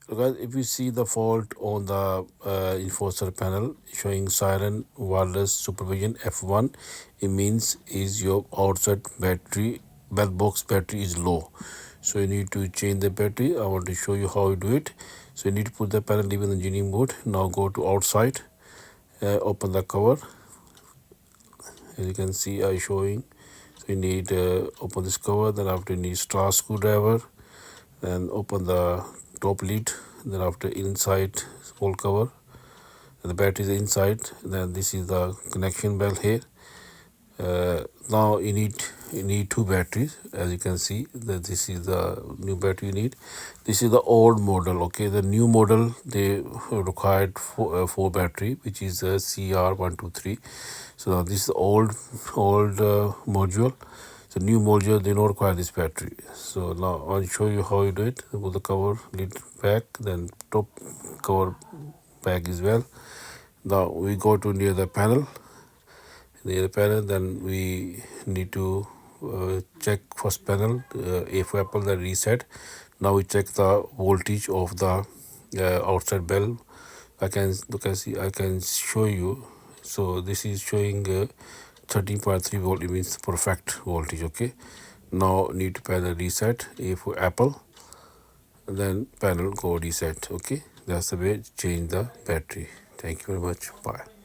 So guys, if you see the fault on the enforcer panel showing Siren Wireless Supervision F1, it means is your outside battery bell box battery is low. So you need to change the battery. I want to show you how you do it. So you need to put the panel leave in the engineering mode. Now go to outside, open the cover. As you can see, I showing. So you need open this cover. Then after you need star screwdriver. Then open the top lid, then after inside small cover, and the battery is inside. Then this is the connection bell here. Now you need two batteries. As you can see that this is the new battery you need. This is the old model. Okay, the new model they required four battery, which is a CR123. So now this is old module. So new module they don't require this battery. So now I'll show you how you do it. Put the cover lid back, then top cover back as well. Now we go to near the panel. Near the panel, then we need to check first panel. If Apple the reset. Now we check the voltage of the outside bell. I can show you. So this is showing 13.3 volt. It means perfect voltage. Okay, now need to panel reset. If Apple, then panel go reset. Okay, that's the way to change the battery. Thank you very much. Bye.